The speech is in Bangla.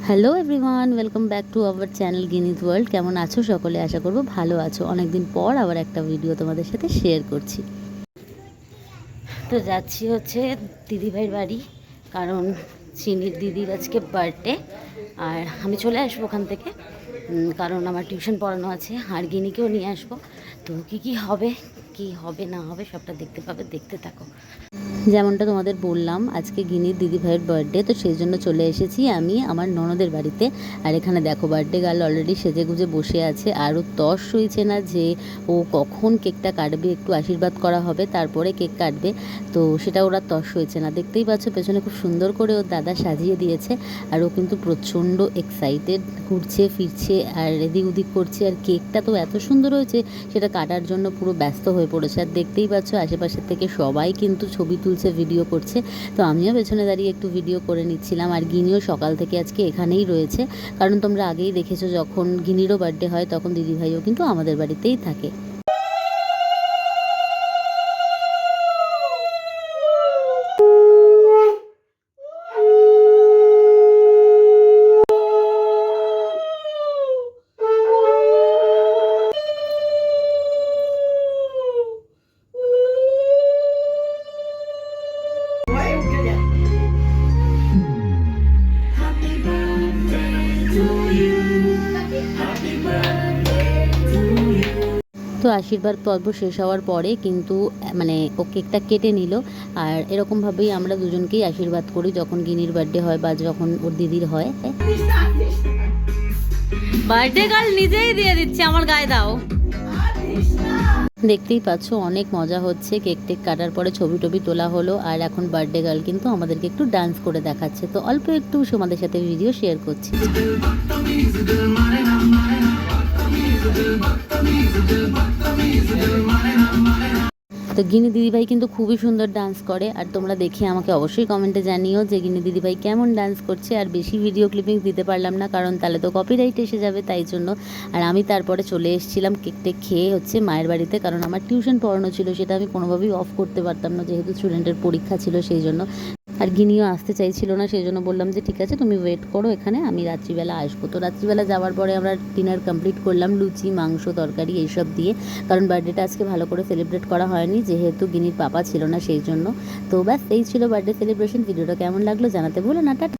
Hello everyone, welcome back to our channel Guinness world. কেমন আছো সকলে? আশা করবো ভালো আছো। অনেকদিন পর আবার একটা ভিডিও তোমাদের সাথে শেয়ার করছি। তো যাচ্ছি হচ্ছে দিদিভাইয়ের বাড়ি, কারণ চিনির দিদির আজকে বার্থডে। আর আমি চলে আসবো ওখান থেকে, কারণ আমার টিউশন পড়ানো আছে, আর গিনিকেও নিয়ে আসবো। তো কী হবে কি হবে না হবে সবটা দেখতে পাবে, দেখতে থাকো। যেমনটা তোমাদের বললাম, আজকে গিনির দিদিভাইয়ের বার্থডে, তো সেই জন্য চলে এসেছি আমি আমার ননদের বাড়িতে। আর এখানে দেখো বার্থডে গার্ল অলরেডি সেজে গুজে বসে আছে, আরও তস সইছে না যে ও কখন কেকটা কাটবে, একটু আশীর্বাদ করা হবে তারপরে কেক কাটবে। তো সেটা ওরা তস সইছে না। দেখতেই পাচ্ছ পেছনে খুব সুন্দর করে ওর দাদা সাজিয়ে দিয়েছে, আর ও কিন্তু প্রচণ্ড এক্সাইটেড, ঘুরছে ফিরছে আর এদিক ওদিক করছে। আর কেকটা তো এত সুন্দর হয়েছে, সেটা কাটার জন্য পুরো ব্যস্ত হয়ে পড়েছে। আর দেখতেই পাচ্ছ আশেপাশের থেকে সবাই কিন্তু ছবি তুলছে, ভিডিও করছে। তো আমিও পেছনে দাঁড়িয়ে একটু ভিডিও করে নিচ্ছিলাম। আর গিনিও সকাল থেকে আজকে এখানেই রয়েছে, কারণ তোমরা আগেই দেখেছো যখন গিনিরও বার্থডে হয় তখন দিদিভাইও কিন্তু আমাদের বাড়িতেই থাকে। তো আশীর্বাদ পর্ব শেষ হওয়ার পরে কিন্তু ও কেকটা কেটে নিল। আর এরকমভাবেই আমরা দুজনকেই আশীর্বাদ করি যখন গিনির বার্থডে হয় বা যখন ওর দিদির হয়। বার্থডে গার্ল নিজেই দিয়ে দিচ্ছে, আমার গায়ে দাও। দেখতেই পাচ্ছ অনেক মজা হচ্ছে, কেক টেক কাটার পরে ছবি টবি তোলা হলো। আর এখন বার্থডে গার্ল কিন্তু আমাদেরকে একটু ডান্স করে দেখাচ্ছে। তো অল্প একটু তোমাদের সাথে ভিডিও শেয়ার করছি। তো গিনি দিদিভাই কিন্তু খুবই সুন্দর ডান্স করে, আর তোমরা দেখে আমাকে অবশ্যই কমেন্টে জানিও যে গিনি দিদিভাই কেমন ডান্স করছে। আর বেশি ভিডিও ক্লিপিং দিতে পারলাম না, কারণ তাহলে তো কপিরাইট এসে যাবে, তাই জন্য। আর আমি তারপরে চলে এসেছিলাম কেক টেক খেয়ে হচ্ছে মায়ের বাড়িতে, কারণ আমার টিউশন পড়ানো ছিল, সেটা আমি কোনোভাবেই অফ করতে পারতাম না, যেহেতু স্টুডেন্টের পরীক্ষা ছিল সেই জন্য। আর গিনিও আসতে চাইছিল না, সেই জন্য বললাম যে ঠিক আছে তুমি ওয়েট করো এখানে, আমি রাত্রিবেলা আসবো। তো রাত্রিবেলা যাওয়ার পরে আমরা ডিনার কমপ্লিট করলাম, লুচি মাংস তরকারি এইসব দিয়ে, কারণ বার্থডেটা আজকে ভালো করে সেলিব্রেট করা হয়নি, যেহেতু গিনির পাপা ছিল না সেই জন্য। তো ব্যাস এই ছিল বার্থডে সেলিব্রেশন। ভিডিওটা কেমন লাগলো জানাতে ভুলো না। টাটা।